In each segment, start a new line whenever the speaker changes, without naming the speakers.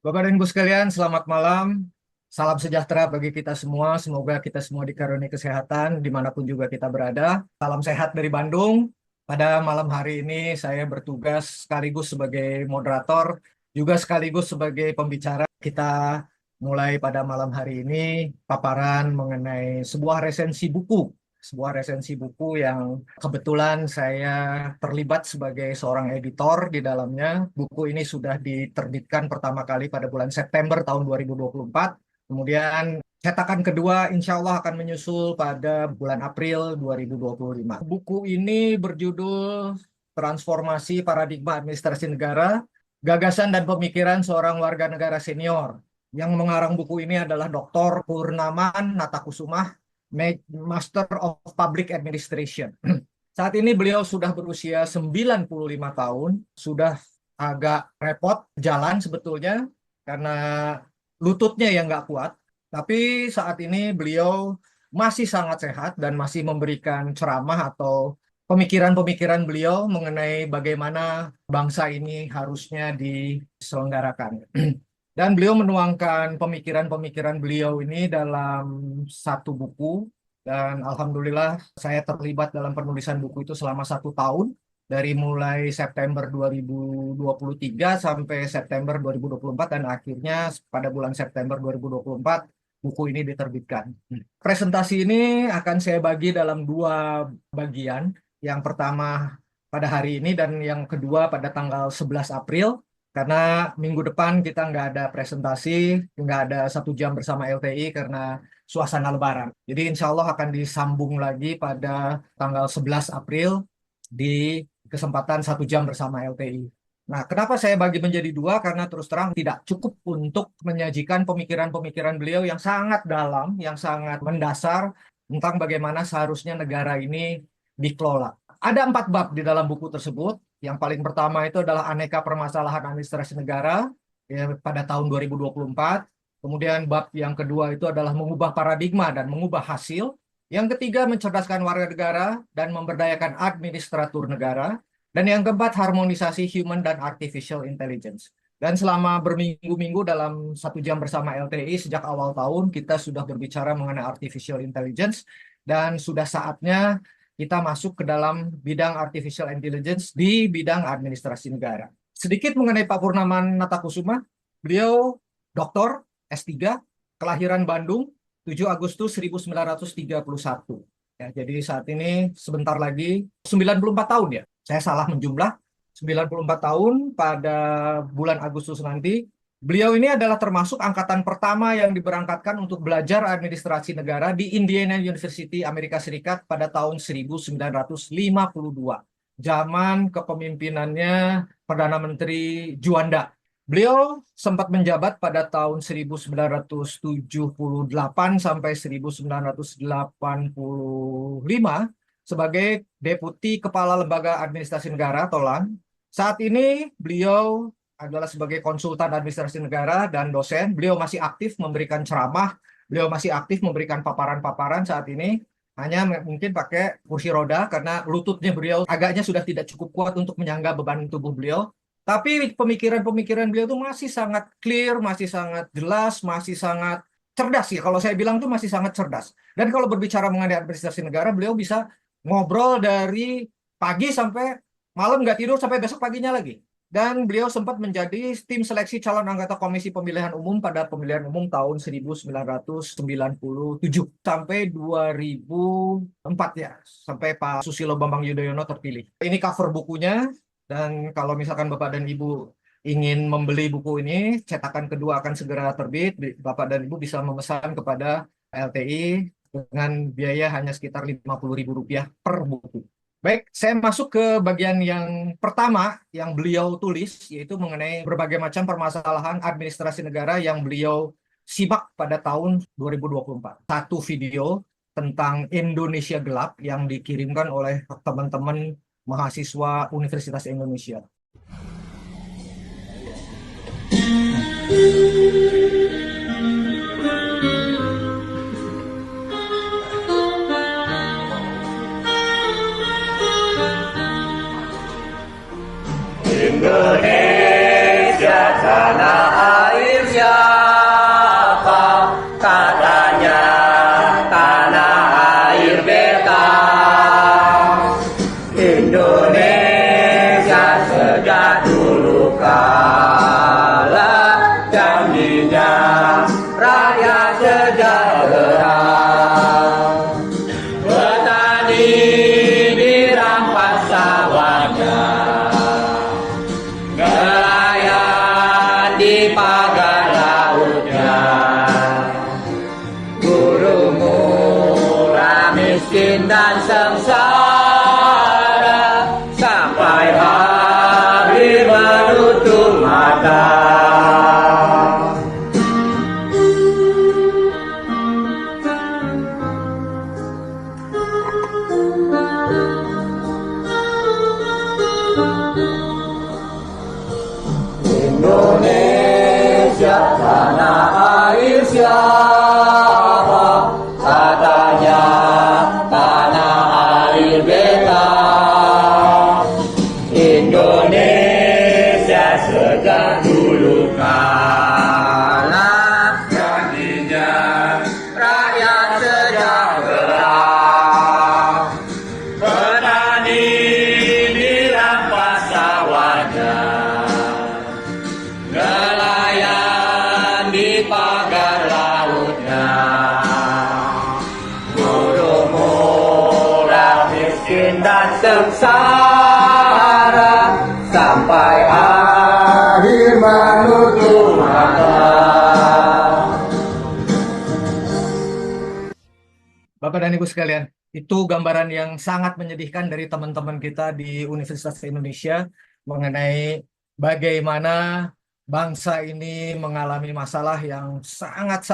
Bapak dan Ibu sekalian, selamat malam. Salam sejahtera bagi kita semua. Semoga kita semua dikaruniai kesehatan dimanapun juga kita berada. Salam sehat dari Bandung. Pada malam hari ini saya bertugas sekaligus sebagai moderator, juga sekaligus sebagai pembicara. Kita mulai pada malam hari ini paparan mengenai sebuah resensi buku yang kebetulan saya terlibat sebagai seorang editor di dalamnya. Buku ini sudah diterbitkan pertama kali pada bulan September tahun 2024. Kemudian cetakan kedua insya Allah akan menyusul pada bulan April 2025. Buku ini berjudul Transformasi Paradigma Administrasi Negara, Gagasan dan Pemikiran Seorang Warga Negara Senior. Yang mengarang buku ini adalah Dr. Purnaman Natakusumah, Master of Public Administration. Saat ini beliau sudah berusia 95 tahun, sudah agak repot jalan sebetulnya karena lututnya yang nggak kuat. Tapi saat ini beliau masih sangat sehat dan masih memberikan ceramah atau pemikiran-pemikiran beliau mengenai bagaimana bangsa ini harusnya diselenggarakan. Dan beliau menuangkan pemikiran-pemikiran beliau ini dalam satu buku. Dan Alhamdulillah saya terlibat dalam penulisan buku itu selama 1 tahun. Dari mulai September 2023 sampai September 2024. Dan akhirnya pada bulan September 2024 buku ini diterbitkan. Presentasi ini akan saya bagi dalam 2 bagian. Yang pertama pada hari ini dan yang kedua pada tanggal 11 April. Karena minggu depan kita nggak ada presentasi, nggak ada 1 jam bersama LTI karena suasana Lebaran. Jadi insya Allah akan disambung lagi pada tanggal 11 April di kesempatan 1 jam bersama LTI. Nah, kenapa saya bagi menjadi 2? Karena terus terang tidak cukup untuk menyajikan pemikiran-pemikiran beliau yang sangat dalam, yang sangat mendasar tentang bagaimana seharusnya negara ini dikelola. Ada 4 bab di dalam buku tersebut. Yang paling pertama itu adalah aneka permasalahan administrasi negara ya, pada tahun 2024. Kemudian bab yang kedua itu adalah mengubah paradigma dan mengubah hasil. Yang ketiga mencerdaskan warga negara dan memberdayakan administratur negara. Dan yang keempat harmonisasi human dan artificial intelligence. Dan selama berminggu-minggu dalam 1 jam bersama LTI sejak awal tahun kita sudah berbicara mengenai artificial intelligence dan sudah saatnya kita masuk ke dalam bidang artificial intelligence di bidang administrasi negara. Sedikit mengenai Pak Purnaman Natakusumah, beliau doktor S3, kelahiran Bandung, 7 Agustus 1931. Ya, jadi saat ini sebentar lagi 94 tahun ya. Saya salah menjumlah, 94 tahun pada bulan Agustus nanti. Beliau ini adalah termasuk angkatan pertama yang diberangkatkan untuk belajar administrasi negara di Indiana University, Amerika Serikat pada tahun 1952. Zaman kepemimpinannya Perdana Menteri Juanda. Beliau sempat menjabat pada tahun 1978 sampai 1985 sebagai Deputi Kepala Lembaga Administrasi Negara atau LAN. Saat ini beliau adalah sebagai konsultan administrasi negara dan dosen. Beliau masih aktif memberikan ceramah, beliau masih aktif memberikan paparan-paparan saat ini. Hanya mungkin pakai kursi roda karena lututnya beliau agaknya sudah tidak cukup kuat untuk menyangga beban tubuh beliau. Tapi pemikiran-pemikiran beliau itu masih sangat clear, masih sangat jelas, masih sangat cerdas ya. Kalau saya bilang itu masih sangat cerdas. Dan kalau berbicara mengenai administrasi negara, beliau bisa ngobrol dari pagi sampai malam, nggak tidur sampai besok paginya lagi. Dan beliau sempat menjadi tim seleksi calon anggota Komisi Pemilihan Umum pada pemilihan umum tahun 1997 sampai 2004 ya, sampai Pak Susilo Bambang Yudhoyono terpilih. Ini cover bukunya, dan kalau misalkan Bapak dan Ibu ingin membeli buku ini, cetakan kedua akan segera terbit. Bapak dan Ibu bisa memesan kepada LTI dengan biaya hanya sekitar Rp50.000 per buku. Baik, saya masuk ke bagian yang pertama yang beliau tulis, yaitu mengenai berbagai macam permasalahan administrasi negara yang beliau simak pada tahun 2024. Satu video tentang Indonesia Gelap yang dikirimkan oleh teman-teman mahasiswa Universitas Indonesia.
Indonesia tanah air Kita sengsara sampai akhir menutup mata.
Bapak dan Ibu sekalian, itu gambaran yang sangat menyedihkan dari teman-teman kita di Universitas Indonesia mengenai bagaimana bangsa ini mengalami masalah yang sangat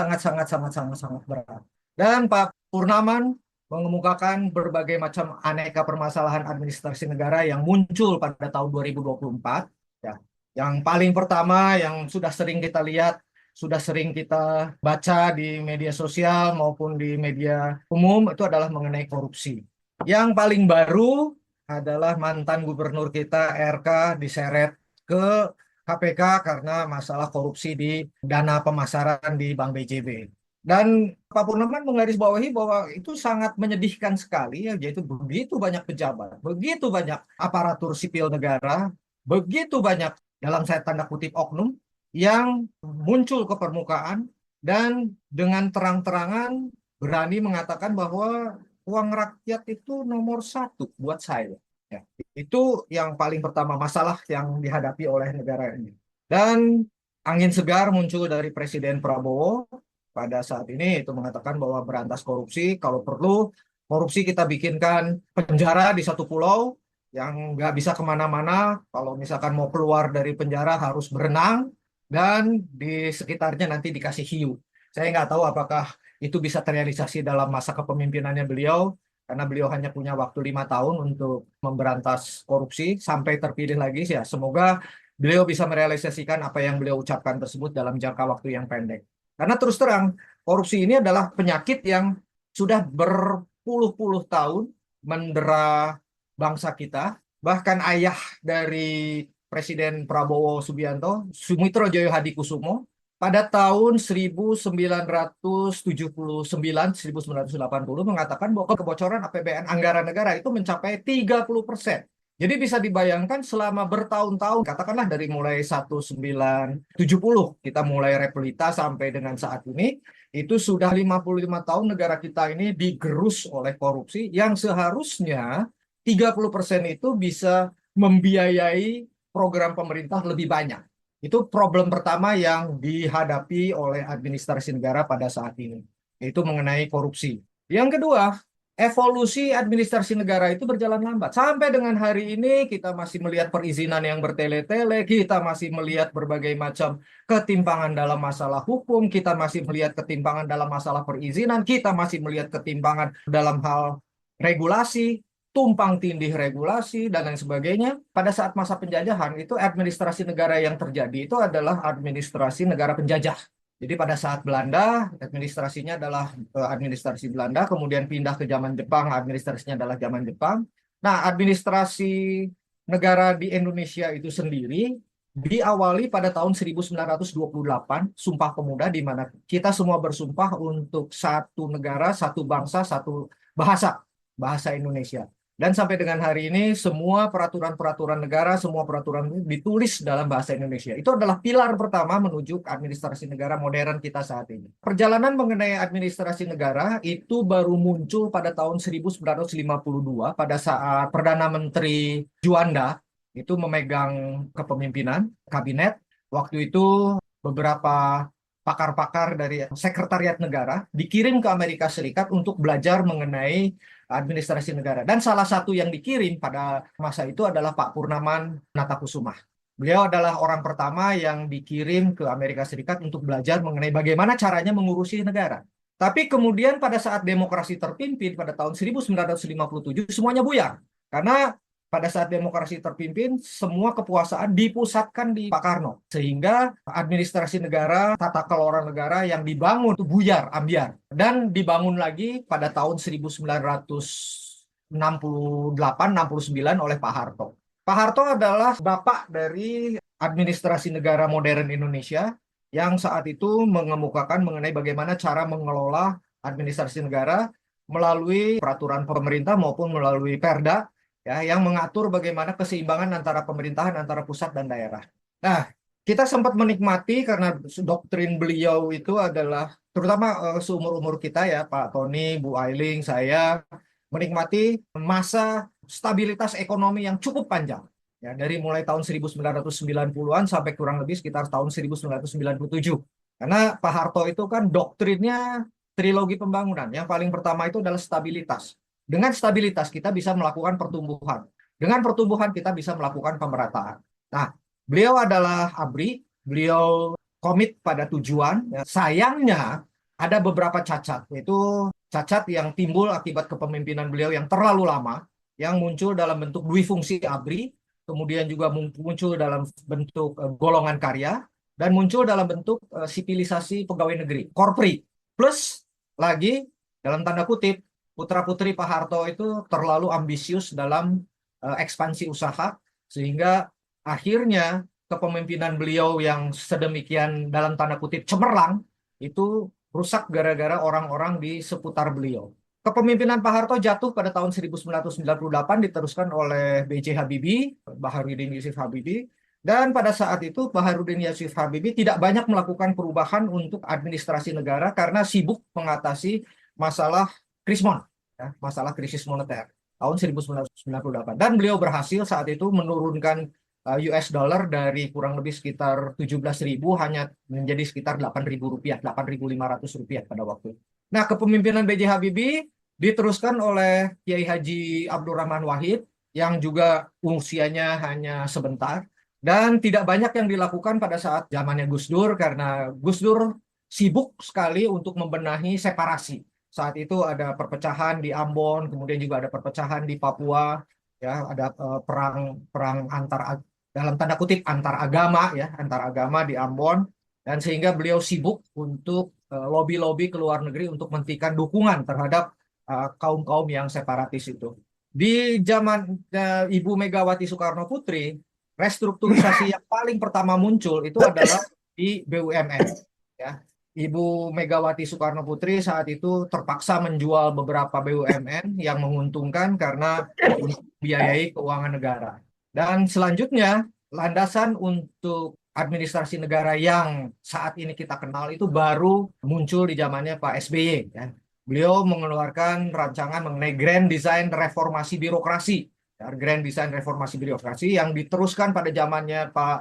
berat. Dan Pak Purnaman mengemukakan berbagai macam aneka permasalahan administrasi negara yang muncul pada tahun 2024. Ya. Yang paling pertama yang sudah sering kita lihat, sudah sering kita baca di media sosial maupun di media umum itu adalah mengenai korupsi. Yang paling baru adalah mantan gubernur kita RK diseret ke KPK karena masalah korupsi di dana pemasaran di Bank BJB. Dan Pak Purnaman menggarisbawahi bahwa itu sangat menyedihkan sekali, ya, yaitu begitu banyak pejabat, begitu banyak aparatur sipil negara, begitu banyak dalam saya tanda kutip oknum yang muncul ke permukaan dan dengan terang-terangan berani mengatakan bahwa uang rakyat itu nomor satu buat saya. Ya, itu yang paling pertama masalah yang dihadapi oleh negara ini. Dan angin segar muncul dari Presiden Prabowo pada saat ini itu mengatakan bahwa berantas korupsi, kalau perlu korupsi kita bikinkan penjara di satu pulau yang nggak bisa kemana-mana, kalau misalkan mau keluar dari penjara harus berenang, dan di sekitarnya nanti dikasih hiu. Saya nggak tahu apakah itu bisa terrealisasi dalam masa kepemimpinannya beliau, karena beliau hanya punya waktu 5 tahun untuk memberantas korupsi sampai terpilih lagi. Ya, semoga beliau bisa merealisasikan apa yang beliau ucapkan tersebut dalam jangka waktu yang pendek. Karena terus terang, korupsi ini adalah penyakit yang sudah berpuluh-puluh tahun mendera bangsa kita. Bahkan ayah dari Presiden Prabowo Subianto, Sumitro Joyo Hadikusumo, pada tahun 1979, 1980 mengatakan bahwa kebocoran APBN anggaran negara itu mencapai 30%. Jadi bisa dibayangkan selama bertahun-tahun, katakanlah dari mulai 1970, kita mulai repelita sampai dengan saat ini, itu sudah 55 tahun negara kita ini digerus oleh korupsi yang seharusnya 30% itu bisa membiayai program pemerintah lebih banyak. Itu problem pertama yang dihadapi oleh administrasi negara pada saat ini, yaitu mengenai korupsi. Yang kedua, evolusi administrasi negara itu berjalan lambat. Sampai dengan hari ini kita masih melihat perizinan yang bertele-tele, kita masih melihat berbagai macam ketimpangan dalam masalah hukum, kita masih melihat ketimpangan dalam masalah perizinan, kita masih melihat ketimpangan dalam hal regulasi, tumpang tindih regulasi, dan lain sebagainya. Pada saat masa penjajahan, itu administrasi negara yang terjadi itu adalah administrasi negara penjajah. Jadi pada saat Belanda, administrasinya adalah administrasi Belanda, kemudian pindah ke zaman Jepang, administrasinya adalah zaman Jepang. Nah, administrasi negara di Indonesia itu sendiri diawali pada tahun 1928, Sumpah Pemuda, di mana kita semua bersumpah untuk satu negara, satu bangsa, satu bahasa, bahasa Indonesia. Dan sampai dengan hari ini, semua peraturan-peraturan negara, semua peraturan ditulis dalam bahasa Indonesia. Itu adalah pilar pertama menuju administrasi negara modern kita saat ini. Perjalanan mengenai administrasi negara itu baru muncul pada tahun 1952, pada saat Perdana Menteri Juanda itu memegang kepemimpinan kabinet. Waktu itu beberapa pakar-pakar dari Sekretariat Negara dikirim ke Amerika Serikat untuk belajar mengenai administrasi negara. Dan salah satu yang dikirim pada masa itu adalah Pak Purnaman Natakusuma. Beliau adalah orang pertama yang dikirim ke Amerika Serikat untuk belajar mengenai bagaimana caranya mengurusi negara. Tapi kemudian pada saat demokrasi terpimpin pada tahun 1957 semuanya buyar. Karena pada saat demokrasi terpimpin, semua kekuasaan dipusatkan di Pak Karno. Sehingga administrasi negara, tata kelola negara yang dibangun itu buyar, ambiar. Dan dibangun lagi pada tahun 1968-69 oleh Pak Harto. Pak Harto adalah bapak dari administrasi negara modern Indonesia yang saat itu mengemukakan mengenai bagaimana cara mengelola administrasi negara melalui peraturan pemerintah maupun melalui perda, ya, yang mengatur bagaimana keseimbangan antara pemerintahan antara pusat dan daerah. Nah, kita sempat menikmati karena doktrin beliau itu adalah terutama seumur-umur kita, ya, Pak Tony, Bu Ailing, saya menikmati masa stabilitas ekonomi yang cukup panjang. Ya, dari mulai tahun 1990-an sampai kurang lebih sekitar tahun 1997. Karena Pak Harto itu kan doktrinnya trilogi pembangunan. Yang paling pertama itu adalah stabilitas. Dengan stabilitas kita bisa melakukan pertumbuhan. Dengan pertumbuhan kita bisa melakukan pemerataan. Nah, beliau adalah ABRI, beliau komit pada tujuan. Ya. Sayangnya ada beberapa cacat, yaitu cacat yang timbul akibat kepemimpinan beliau yang terlalu lama, yang muncul dalam bentuk duifungsi ABRI, kemudian juga muncul dalam bentuk golongan karya, dan muncul dalam bentuk sipilisasi pegawai negeri, korpri. Plus lagi, dalam tanda kutip, putra-putri Pak Harto itu terlalu ambisius dalam ekspansi usaha, sehingga akhirnya kepemimpinan beliau yang sedemikian dalam tanda kutip cemerlang, itu rusak gara-gara orang-orang di seputar beliau. Kepemimpinan Pak Harto jatuh pada tahun 1998 diteruskan oleh B.J. Habibie, Baharudin Yusuf Habibie, dan pada saat itu Baharudin Yusuf Habibie tidak banyak melakukan perubahan untuk administrasi negara karena sibuk mengatasi masalah krismon, ya, masalah krisis moneter tahun 1998. Dan beliau berhasil saat itu menurunkan US dollar dari kurang lebih sekitar 17.000 hanya menjadi sekitar 8.000 rupiah, 8.500 rupiah pada waktu itu. Nah, kepemimpinan B.J. Habibie diteruskan oleh Kiai Haji Abdurrahman Wahid yang juga usianya hanya sebentar dan tidak banyak yang dilakukan pada saat zamannya Gus Dur karena Gus Dur sibuk sekali untuk membenahi separasi. Saat itu ada perpecahan di Ambon, kemudian juga ada perpecahan di Papua, ya ada perang antar dalam tanda kutip antar agama ya, antar agama di Ambon dan sehingga beliau sibuk untuk lobby-lobby ke luar negeri untuk menghentikan dukungan terhadap kaum-kaum yang separatis itu. Di zaman Ibu Megawati Soekarno Putri, restrukturisasi yang paling pertama muncul itu adalah di BUMN. Ya. Ibu Megawati Soekarno Putri saat itu terpaksa menjual beberapa BUMN yang menguntungkan karena membiayai keuangan negara. Dan selanjutnya, landasan untuk administrasi negara yang saat ini kita kenal itu baru muncul di zamannya Pak SBY. Ya. Beliau mengeluarkan rancangan mengenai Grand Design Reformasi Birokrasi. Ya, Grand Design Reformasi Birokrasi yang diteruskan pada zamannya Pak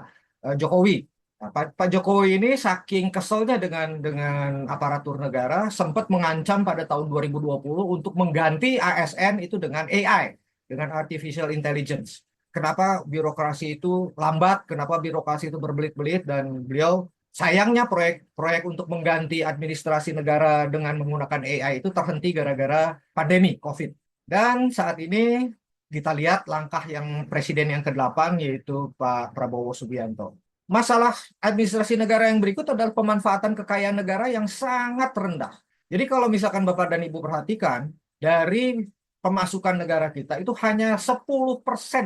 Jokowi. Nah, Pak Jokowi ini saking keselnya dengan aparatur negara sempat mengancam pada tahun 2020 untuk mengganti ASN itu dengan AI, dengan Artificial Intelligence. Kenapa birokrasi itu lambat, kenapa birokrasi itu berbelit-belit, dan beliau sayangnya proyek-proyek untuk mengganti administrasi negara dengan menggunakan AI itu terhenti gara-gara pandemi COVID. Dan saat ini kita lihat langkah yang presiden yang ke-8 yaitu Pak Prabowo Subianto. Masalah administrasi negara yang berikut adalah pemanfaatan kekayaan negara yang sangat rendah. Jadi kalau misalkan Bapak dan Ibu perhatikan, dari pemasukan negara kita itu hanya 10%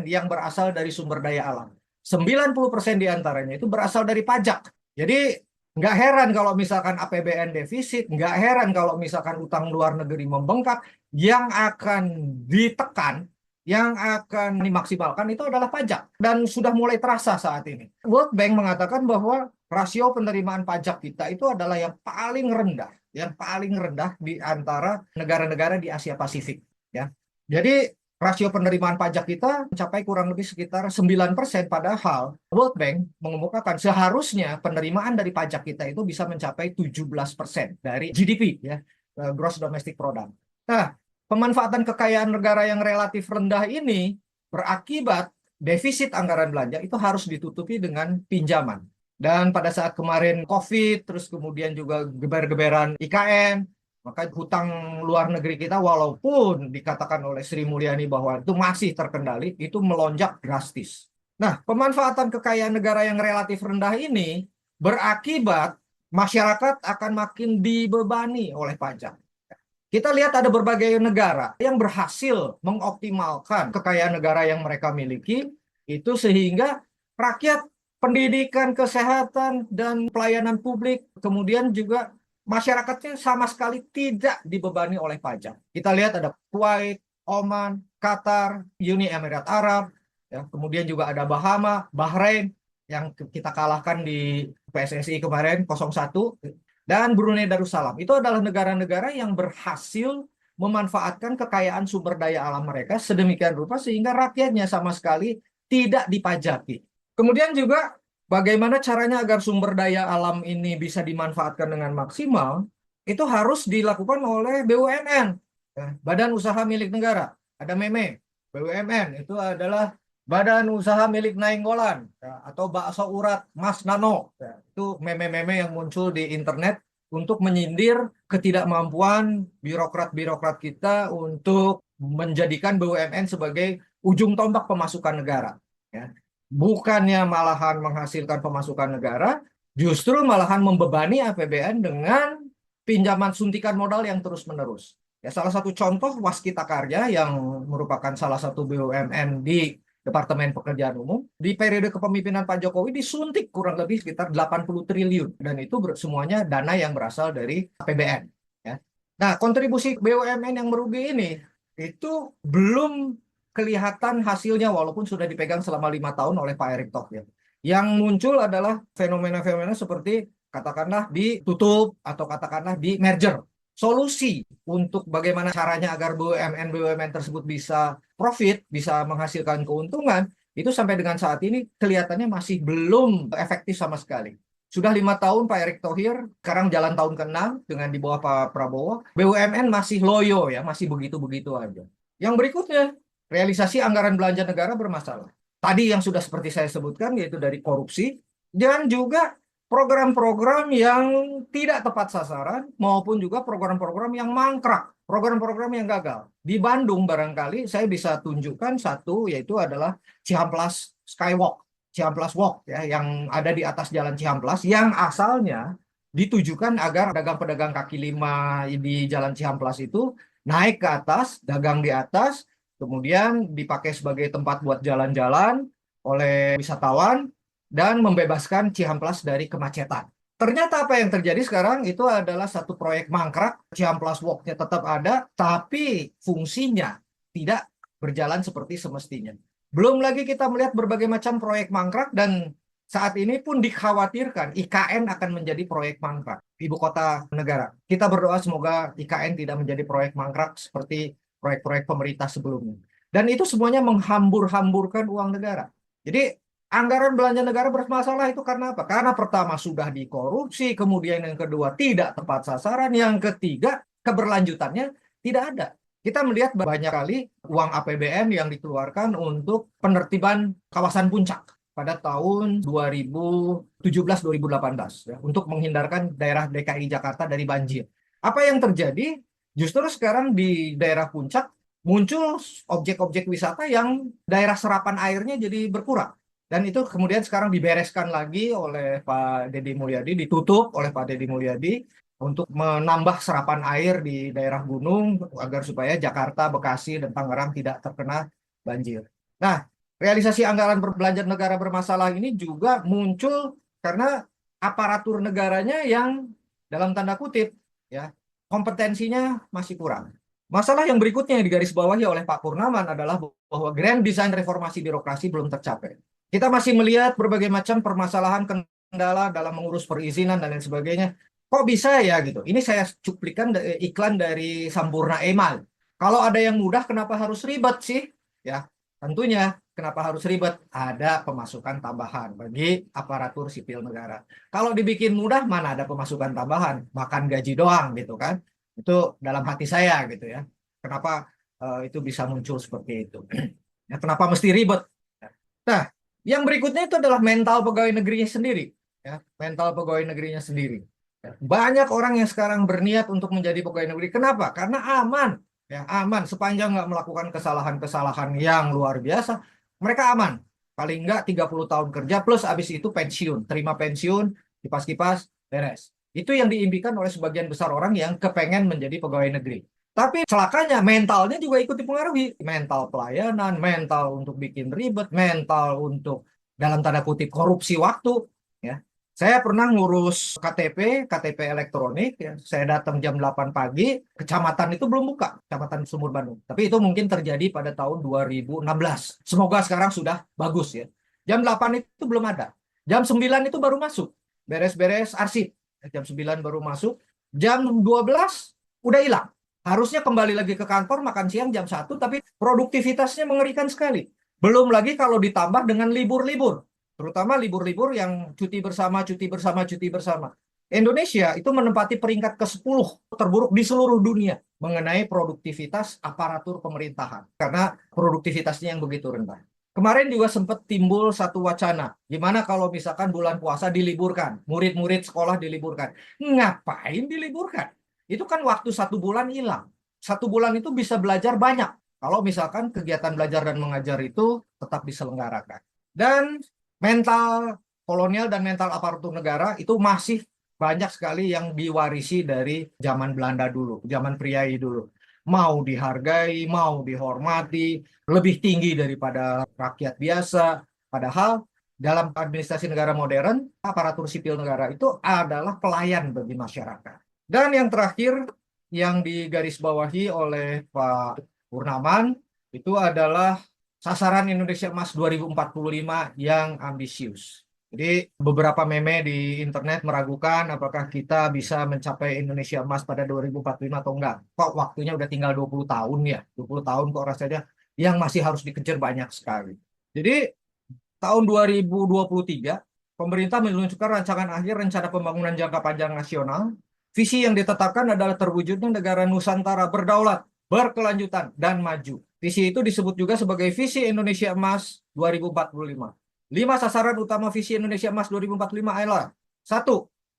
yang berasal dari sumber daya alam. 90% diantaranya itu berasal dari pajak. Jadi nggak heran kalau misalkan APBN defisit, nggak heran kalau misalkan utang luar negeri membengkak, yang akan ditekan, yang akan dimaksimalkan itu adalah pajak. Dan sudah mulai terasa saat ini. World Bank mengatakan bahwa rasio penerimaan pajak kita itu adalah yang paling rendah di antara negara-negara di Asia Pasifik. Ya. Jadi rasio penerimaan pajak kita mencapai kurang lebih sekitar 9%, padahal World Bank mengemukakan seharusnya penerimaan dari pajak kita itu bisa mencapai 17% dari GDP, ya, Gross Domestic Product. Nah, pemanfaatan kekayaan negara yang relatif rendah ini berakibat defisit anggaran belanja itu harus ditutupi dengan pinjaman. Dan pada saat kemarin COVID, terus kemudian juga geber-geberan IKN, maka hutang luar negeri kita walaupun dikatakan oleh Sri Mulyani bahwa itu masih terkendali, itu melonjak drastis. Nah, pemanfaatan kekayaan negara yang relatif rendah ini berakibat masyarakat akan makin dibebani oleh pajak. Kita lihat ada berbagai negara yang berhasil mengoptimalkan kekayaan negara yang mereka miliki, itu sehingga rakyat, pendidikan, kesehatan, dan pelayanan publik, kemudian juga masyarakatnya sama sekali tidak dibebani oleh pajak. Kita lihat ada Kuwait, Oman, Qatar, Uni Emirat Arab, ya, kemudian juga ada Bahama, Bahrain, yang kita kalahkan di PSSI kemarin 0-1, dan Brunei Darussalam. Itu adalah negara-negara yang berhasil memanfaatkan kekayaan sumber daya alam mereka sedemikian rupa sehingga rakyatnya sama sekali tidak dipajaki. Kemudian juga bagaimana caranya agar sumber daya alam ini bisa dimanfaatkan dengan maksimal, itu harus dilakukan oleh BUMN, ya, Badan Usaha Milik Negara. Ada meme, BUMN itu adalah Badan Usaha Milik Nainggolan, ya, atau bakso urat Mas Nano. Ya, itu meme-meme yang muncul di internet untuk menyindir ketidakmampuan birokrat-birokrat kita untuk menjadikan BUMN sebagai ujung tombak pemasukan negara. Ya. Bukannya malahan menghasilkan pemasukan negara, justru malahan membebani APBN dengan pinjaman suntikan modal yang terus-menerus. Ya, salah satu contoh Waskita Karya yang merupakan salah satu BUMN di Departemen Pekerjaan Umum, di periode kepemimpinan Pak Jokowi disuntik kurang lebih sekitar 80 triliun. Dan itu semuanya dana yang berasal dari APBN. Ya. Nah, kontribusi BUMN yang merugi ini, itu belum kelihatan hasilnya walaupun sudah dipegang selama 5 tahun oleh Pak Erick Thohir. Yang muncul adalah fenomena-fenomena seperti katakanlah ditutup atau katakanlah di merger. Solusi untuk bagaimana caranya agar BUMN tersebut bisa profit, bisa menghasilkan keuntungan, itu sampai dengan saat ini kelihatannya masih belum efektif sama sekali. Sudah 5 tahun Pak Erick Thohir, sekarang jalan tahun ke-6 dengan di bawah Pak Prabowo, BUMN masih loyo ya, masih begitu-begitu aja. Yang berikutnya, realisasi anggaran belanja negara bermasalah. Tadi yang sudah seperti saya sebutkan, yaitu dari korupsi, dan juga program-program yang tidak tepat sasaran maupun juga program-program yang mangkrak, program-program yang gagal. Di Bandung barangkali saya bisa tunjukkan satu, yaitu adalah Cihamplas Skywalk, Cihamplas Walk ya, yang ada di atas Jalan Cihamplas, yang asalnya ditujukan agar pedagang-pedagang kaki lima di Jalan Cihamplas itu naik ke atas, dagang di atas, kemudian dipakai sebagai tempat buat jalan-jalan oleh wisatawan, dan membebaskan Cihamplas dari kemacetan. Ternyata apa yang terjadi sekarang itu adalah satu proyek mangkrak, Cihamplas Walk-nya tetap ada, tapi fungsinya tidak berjalan seperti semestinya. Belum lagi kita melihat berbagai macam proyek mangkrak, dan saat ini pun dikhawatirkan IKN akan menjadi proyek mangkrak, ibu kota negara. Kita berdoa semoga IKN tidak menjadi proyek mangkrak seperti proyek-proyek pemerintah sebelumnya. Dan itu semuanya menghambur-hamburkan uang negara. Jadi anggaran belanja negara bermasalah itu karena apa? Karena pertama sudah dikorupsi, kemudian yang kedua tidak tepat sasaran, yang ketiga keberlanjutannya tidak ada. Kita melihat banyak kali uang APBN yang dikeluarkan untuk penertiban kawasan puncak pada tahun 2017-2018 ya, untuk menghindarkan daerah DKI Jakarta dari banjir. Apa yang terjadi? Justru sekarang di daerah puncak muncul objek-objek wisata yang daerah serapan airnya jadi berkurang. Dan itu kemudian sekarang dibereskan lagi oleh Pak Deddy Mulyadi, ditutup oleh Pak Deddy Mulyadi untuk menambah serapan air di daerah gunung agar supaya Jakarta, Bekasi, dan Tangerang tidak terkena banjir. Nah, realisasi anggaran belanja negara bermasalah ini juga muncul karena aparatur negaranya yang dalam tanda kutip ya kompetensinya masih kurang. Masalah yang berikutnya yang digarisbawahi oleh Pak Purnaman adalah bahwa grand design reformasi birokrasi belum tercapai. Kita masih melihat berbagai macam permasalahan kendala dalam mengurus perizinan dan lain sebagainya. Kok bisa ya gitu? Ini saya cuplikan iklan dari Sampurna Email. Kalau ada yang mudah, kenapa harus ribet sih? Ya, tentunya kenapa harus ribet? Ada pemasukan tambahan bagi aparatur sipil negara. Kalau dibikin mudah, mana ada pemasukan tambahan? Makan gaji doang gitu kan? Itu dalam hati saya gitu ya. Kenapa itu bisa muncul seperti itu? Ya, kenapa mesti ribet? Nah, yang berikutnya itu adalah mental pegawai negerinya sendiri, ya, mental pegawai negerinya sendiri. Ya, banyak orang yang sekarang berniat untuk menjadi pegawai negeri. Kenapa? Karena aman, ya aman. Sepanjang nggak melakukan kesalahan-kesalahan yang luar biasa, mereka aman. Paling nggak 30 tahun kerja plus abis itu pensiun, terima pensiun, kipas-kipas, beres. Itu yang diimpikan oleh sebagian besar orang yang kepengen menjadi pegawai negeri. Tapi celakanya mentalnya juga ikut dipengaruhi. Mental pelayanan, mental untuk bikin ribet, mental untuk dalam tanda kutip korupsi waktu. Ya, saya pernah ngurus KTP elektronik. Ya. Saya datang jam 8 pagi, kecamatan itu belum buka, kecamatan Sumur Bandung. Tapi itu mungkin terjadi pada tahun 2016. Semoga sekarang sudah bagus ya. Jam 8 itu belum ada. Jam 9 itu baru masuk. Beres-beres arsip. Jam 9 baru masuk. Jam 12 udah hilang. Harusnya kembali lagi ke kantor makan siang jam 1, tapi produktivitasnya mengerikan sekali. Belum lagi kalau ditambah dengan libur-libur, terutama libur-libur yang cuti bersama, cuti bersama, cuti bersama. Indonesia itu menempati peringkat ke-10 terburuk di seluruh dunia mengenai produktivitas aparatur pemerintahan karena produktivitasnya yang begitu rendah. Kemarin juga sempat timbul satu wacana, gimana kalau misalkan bulan puasa diliburkan, murid-murid sekolah diliburkan. Ngapain diliburkan? Itu kan waktu 1 bulan hilang. 1 bulan itu bisa belajar banyak. Kalau misalkan kegiatan belajar dan mengajar itu tetap diselenggarakan. Dan mental kolonial dan mental aparatur negara itu masih banyak sekali yang diwarisi dari zaman Belanda dulu, zaman Priai dulu. Mau dihargai, mau dihormati, lebih tinggi daripada rakyat biasa. Padahal dalam administrasi negara modern, aparatur sipil negara itu adalah pelayan bagi masyarakat. Dan yang terakhir, yang digarisbawahi oleh Pak Purnaman, itu adalah sasaran Indonesia Emas 2045 yang ambisius. Jadi beberapa meme di internet meragukan apakah kita bisa mencapai Indonesia Emas pada 2045 atau enggak. Kok waktunya udah tinggal 20 tahun ya? 20 tahun kok rasanya yang masih harus dikejar banyak sekali. Jadi tahun 2023, pemerintah meluncurkan rancangan akhir rencana pembangunan jangka panjang nasional. Visi yang ditetapkan adalah terwujudnya negara Nusantara berdaulat, berkelanjutan, dan maju. Visi itu disebut juga sebagai Visi Indonesia Emas 2045. 5 sasaran utama Visi Indonesia Emas 2045 adalah: 1.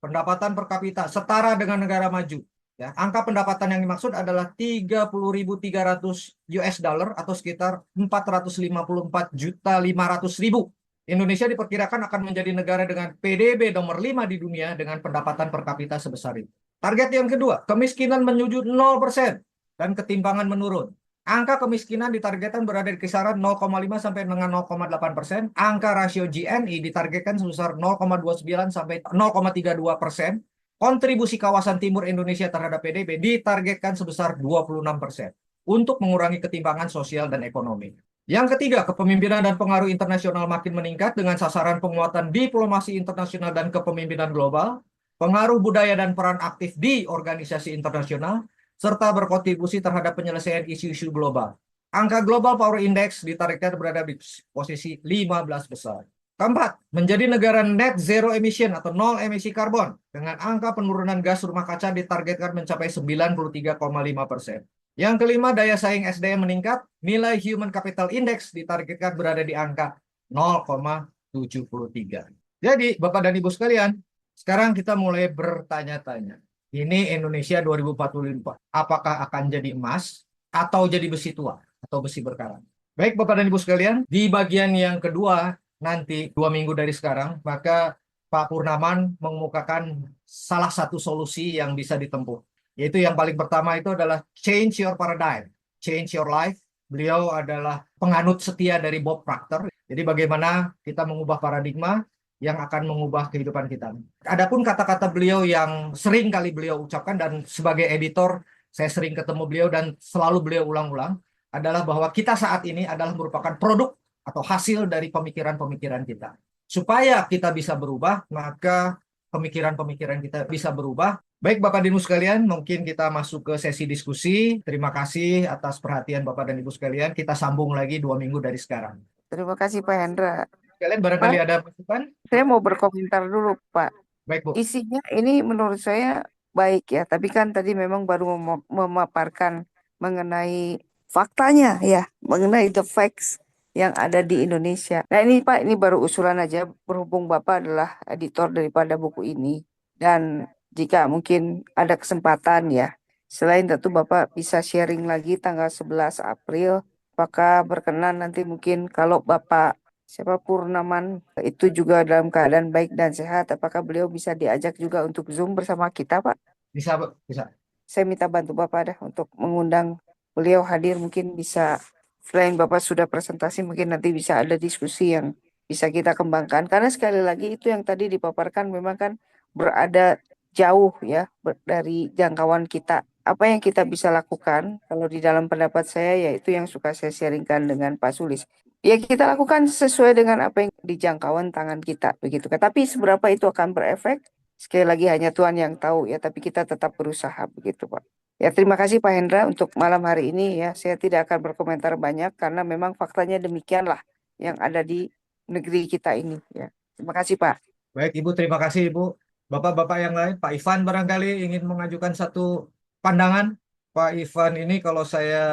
Pendapatan per kapita setara dengan negara maju. Ya, angka pendapatan yang dimaksud adalah 30.300 US dollar atau sekitar 454.500.000. Indonesia diperkirakan akan menjadi negara dengan PDB nomor 5 di dunia dengan pendapatan per kapita sebesar itu. Target yang kedua, kemiskinan menuju 0% dan ketimpangan menurun. Angka kemiskinan ditargetkan berada di kisaran 0,5 sampai dengan 0,8%. Angka rasio GNI ditargetkan sebesar 0,29 sampai 0,32%. Kontribusi kawasan timur Indonesia terhadap PDB ditargetkan sebesar 26% untuk mengurangi ketimpangan sosial dan ekonomi. Yang ketiga, kepemimpinan dan pengaruh internasional makin meningkat dengan sasaran penguatan diplomasi internasional dan kepemimpinan global, pengaruh budaya dan peran aktif di organisasi internasional, serta berkontribusi terhadap penyelesaian isu-isu global. Angka Global Power Index ditargetkan berada di posisi 15 besar. Keempat, menjadi negara net zero emission atau nol emisi karbon dengan angka penurunan gas rumah kaca ditargetkan mencapai 93,5%. Yang kelima, daya saing SDM meningkat, nilai Human Capital Index ditargetkan berada di angka 0,73. Jadi, Bapak dan Ibu sekalian, sekarang kita mulai bertanya-tanya. Ini Indonesia 2045, apakah akan jadi emas atau jadi besi tua atau besi berkarat? Baik, Bapak dan Ibu sekalian, di bagian yang kedua nanti 2 minggu dari sekarang, maka Pak Purnaman mengemukakan salah satu solusi yang bisa ditempuh. Yaitu yang paling pertama itu adalah change your paradigm, change your life. Beliau adalah penganut setia dari Bob Proctor. Jadi bagaimana kita mengubah paradigma yang akan mengubah kehidupan kita. Adapun kata-kata beliau yang sering kali beliau ucapkan dan sebagai editor saya sering ketemu beliau dan selalu beliau ulang-ulang adalah bahwa kita saat ini adalah merupakan produk atau hasil dari pemikiran-pemikiran kita. Supaya kita bisa berubah, maka pemikiran-pemikiran kita bisa berubah. Baik Bapak dan Ibu sekalian, mungkin kita masuk ke sesi diskusi. Terima kasih atas perhatian Bapak dan Ibu sekalian. Kita sambung lagi 2 minggu dari sekarang.
Terima kasih Pak Hendra.
Kalian
Pak,
barangkali ada masukan?
saya mau berkomentar dulu Pak.
Baik Bu.
Isinya ini menurut saya baik ya, tapi kan tadi memang baru memaparkan mengenai faktanya ya, mengenai the facts yang ada di Indonesia. Nah ini Pak, ini baru usulan aja berhubung Bapak adalah editor daripada buku ini. Dan jika mungkin ada kesempatan ya, selain tentu Bapak bisa sharing lagi tanggal 11 April, apakah berkenan nanti mungkin kalau Bapak siapa Purnaman itu juga dalam keadaan baik dan sehat, apakah beliau bisa diajak juga untuk Zoom bersama kita, Pak?
Bisa, Bu. Bisa.
Saya minta bantu Bapak dah untuk mengundang beliau hadir, mungkin bisa selain Bapak sudah presentasi, mungkin nanti bisa ada diskusi yang bisa kita kembangkan. Karena sekali lagi itu yang tadi dipaparkan memang kan berada jauh ya dari jangkauan kita. Apa yang kita bisa lakukan, kalau di dalam pendapat saya, yaitu yang suka saya sharingkan dengan Pak Sulis. Ya kita lakukan sesuai dengan apa yang di jangkauan tangan kita, begitu kan. Tapi seberapa itu akan berefek, sekali lagi hanya Tuhan yang tahu ya, tapi kita tetap berusaha begitu Pak. Ya, terima kasih Pak Hendra untuk malam hari ini ya. Saya tidak akan berkomentar banyak karena memang faktanya demikianlah yang ada di negeri kita ini ya. Terima kasih Pak.
Baik, Ibu, terima kasih, Ibu. Bapak-bapak yang lain, Pak Ivan barangkali ingin mengajukan satu pandangan. Pak Ivan ini kalau saya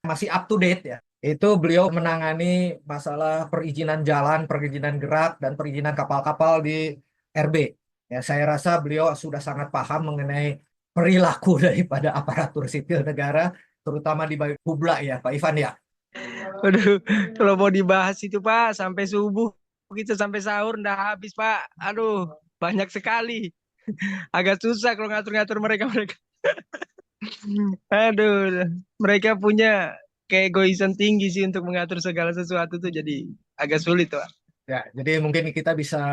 masih up to date ya, itu beliau menangani masalah perizinan jalan, perizinan gerak, dan perizinan kapal-kapal di RB. Ya, saya rasa beliau sudah sangat paham mengenai perilaku daripada aparatur sipil negara, terutama di balik kubla ya, Pak Ivan ya.
Waduh, kalau mau dibahas itu Pak, sampai subuh gitu, sampai sahur ndak habis Pak. Aduh, banyak sekali. Agak susah kalau ngatur-ngatur mereka-mereka. Aduh, mereka punya keegoisan tinggi sih untuk mengatur segala sesuatu tuh, jadi agak sulit Pak.
Ya, jadi mungkin kita bisa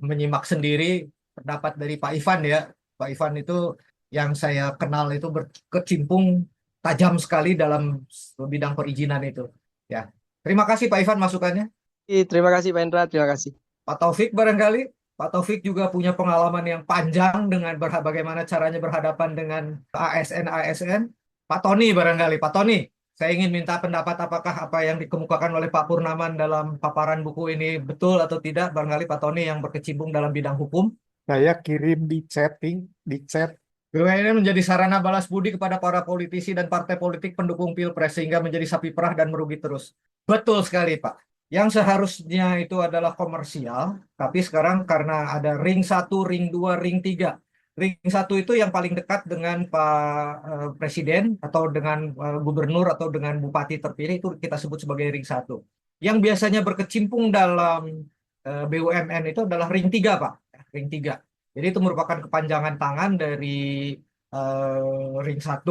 menyimak sendiri pendapat dari Pak Ivan ya. Pak Ivan itu yang saya kenal itu berkecimpung tajam sekali dalam bidang perizinan itu. Ya, terima kasih Pak Ivan masukannya.
Terima kasih Pak Hendra, terima kasih.
Pak Taufik barangkali. Pak Taufik juga punya pengalaman yang panjang dengan bagaimana caranya berhadapan dengan ASN-ASN. Pak Tony barangkali. Pak Tony, saya ingin minta pendapat apakah apa yang dikemukakan oleh Pak Purnaman dalam paparan buku ini betul atau tidak. Barangkali Pak Tony yang berkecimpung dalam bidang hukum.
Saya kirim di chat.
BUMN menjadi sarana balas budi kepada para politisi dan partai politik pendukung Pilpres sehingga menjadi sapi perah dan merugi terus. Betul sekali, Pak. Yang seharusnya itu adalah komersial, tapi sekarang karena ada ring 1, ring 2, ring 3. Ring 1 itu yang paling dekat dengan Pak Presiden atau dengan gubernur atau dengan bupati terpilih, itu kita sebut sebagai ring 1. Yang biasanya berkecimpung dalam BUMN itu adalah ring 3, Pak. Ring 3. Jadi itu merupakan kepanjangan tangan dari ring 1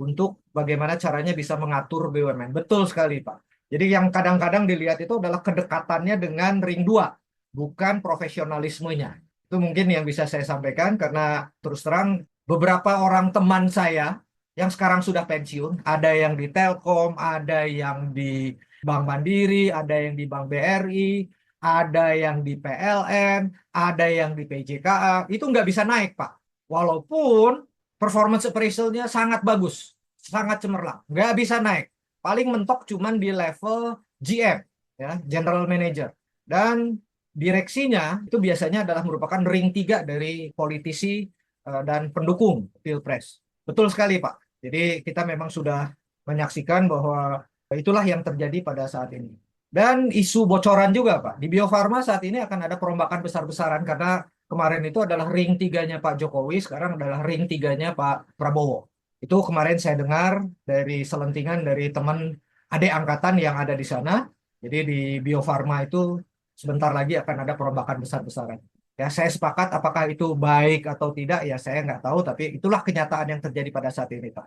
untuk bagaimana caranya bisa mengatur BUMN. Betul sekali, Pak. Jadi yang kadang-kadang dilihat itu adalah kedekatannya dengan ring 2, bukan profesionalismenya. Itu mungkin yang bisa saya sampaikan karena terus terang beberapa orang teman saya yang sekarang sudah pensiun, ada yang di Telkom, ada yang di Bank Mandiri, ada yang di Bank BRI, ada yang di PLN, ada yang di PJKA, itu nggak bisa naik, Pak. Walaupun performance appraisal-nya sangat bagus, sangat cemerlang, nggak bisa naik. Paling mentok cuman di level GM, ya, General Manager. Dan direksinya itu biasanya adalah merupakan ring 3 dari politisi dan pendukung Pilpres. Betul sekali, Pak. Jadi kita memang sudah menyaksikan bahwa itulah yang terjadi pada saat ini. Dan isu bocoran juga, Pak. Di Bio Farma saat ini akan ada perombakan besar-besaran karena kemarin itu adalah ring 3-nya Pak Jokowi, sekarang adalah ring 3-nya Pak Prabowo. Itu kemarin saya dengar dari selentingan dari teman adik angkatan yang ada di sana. Jadi di Bio Farma itu sebentar lagi akan ada perombakan besar-besaran. Ya, saya sepakat apakah itu baik atau tidak, ya saya nggak tahu, tapi itulah kenyataan yang terjadi pada saat ini, Pak.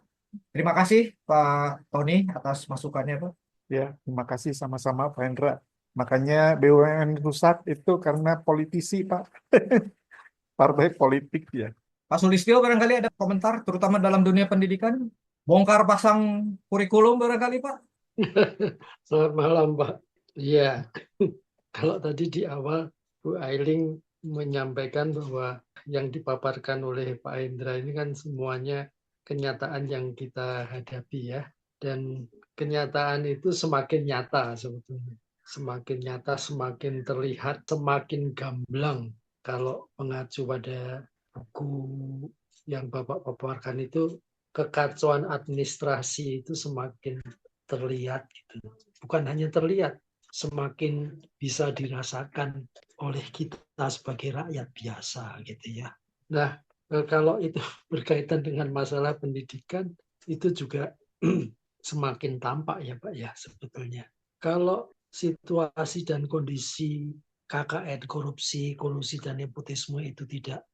Terima kasih, Pak Tony, atas masukannya, Pak.
Ya, terima kasih sama-sama Pak Hendra. Makanya BUMN rusak itu karena politisi, Pak. Partai politik ya.
Pak Sulistyo barangkali ada komentar, terutama dalam dunia pendidikan. Bongkar pasang kurikulum barangkali, Pak.
Selamat malam, Pak. Iya, kalau tadi di awal Bu Ailing menyampaikan bahwa yang dipaparkan oleh Pak Hendra ini kan semuanya kenyataan yang kita hadapi ya. Dan kenyataan itu semakin nyata sebetulnya. Semakin nyata, semakin terlihat, semakin gamblang kalau mengacu pada buku yang Bapak paparkan itu, kekacauan administrasi itu semakin terlihat gitu. Bukan hanya terlihat, semakin bisa dirasakan oleh kita sebagai rakyat biasa gitu ya. Nah, kalau itu berkaitan dengan masalah pendidikan itu juga semakin tampak ya Pak ya sebetulnya. Kalau situasi dan kondisi KKN korupsi, kolusi dan nepotisme itu tidak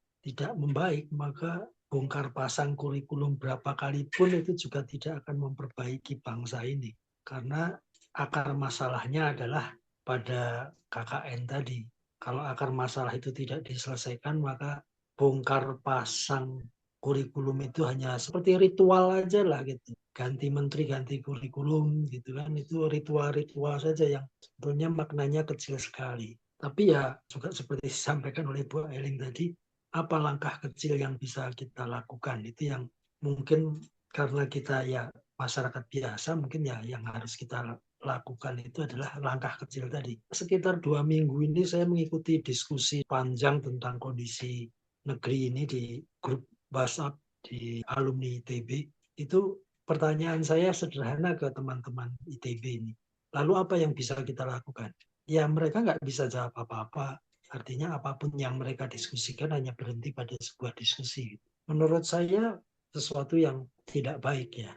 membaik, maka bongkar pasang kurikulum berapa kali pun itu juga tidak akan memperbaiki bangsa ini. Karena akar masalahnya adalah pada KKN tadi. Kalau akar masalah itu tidak diselesaikan, maka bongkar pasang kurikulum itu hanya seperti ritual aja lah gitu. Ganti menteri, ganti kurikulum gitu kan. Itu ritual-ritual saja yang sebetulnya maknanya kecil sekali. Tapi ya juga seperti disampaikan oleh Bu Ailing tadi, apa langkah kecil yang bisa kita lakukan? Itu yang mungkin karena kita ya masyarakat biasa, mungkin ya yang harus kita lakukan itu adalah langkah kecil tadi. Sekitar 2 minggu ini saya mengikuti diskusi panjang tentang kondisi negeri ini di grup WhatsApp di alumni ITB. Itu pertanyaan saya sederhana ke teman-teman ITB ini. Lalu apa yang bisa kita lakukan? Ya mereka nggak bisa jawab apa-apa. Artinya apapun yang mereka diskusikan hanya berhenti pada sebuah diskusi. Menurut saya sesuatu yang tidak baik ya.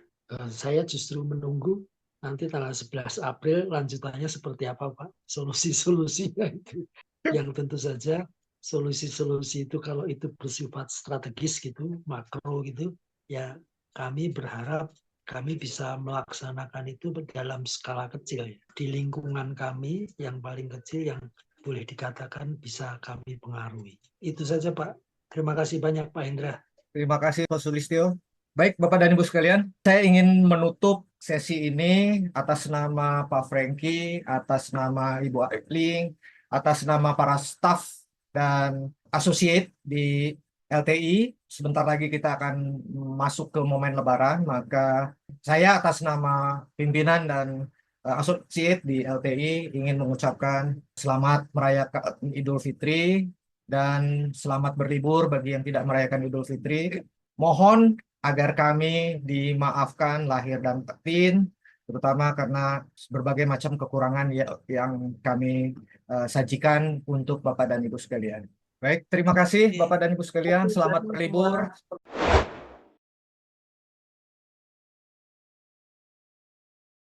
Saya justru menunggu nanti tanggal 11 April lanjutannya seperti apa Pak. Solusi-solusinya itu. Yang tentu saja solusi-solusi itu kalau itu bersifat strategis gitu, makro gitu, ya kami berharap kami bisa melaksanakan itu dalam skala kecil ya. Di lingkungan kami yang paling kecil yang boleh dikatakan bisa kami pengaruhi. Itu saja Pak. Terima kasih banyak Pak Hendra.
Terima kasih Pak Sulistyo. Baik Bapak dan Ibu sekalian, saya ingin menutup sesi ini atas nama Pak Franky, atas nama Ibu Ailing, atas nama para staf dan associate di LTI. Sebentar lagi kita akan masuk ke momen Lebaran, maka saya atas nama pimpinan dan associate di LTI ingin mengucapkan selamat merayakan Idul Fitri dan selamat berlibur bagi yang tidak merayakan Idul Fitri. Mohon agar kami dimaafkan lahir dan batin, terutama karena berbagai macam kekurangan yang kami sajikan untuk Bapak dan Ibu sekalian. Baik, terima kasih Bapak dan Ibu sekalian. Selamat berlibur.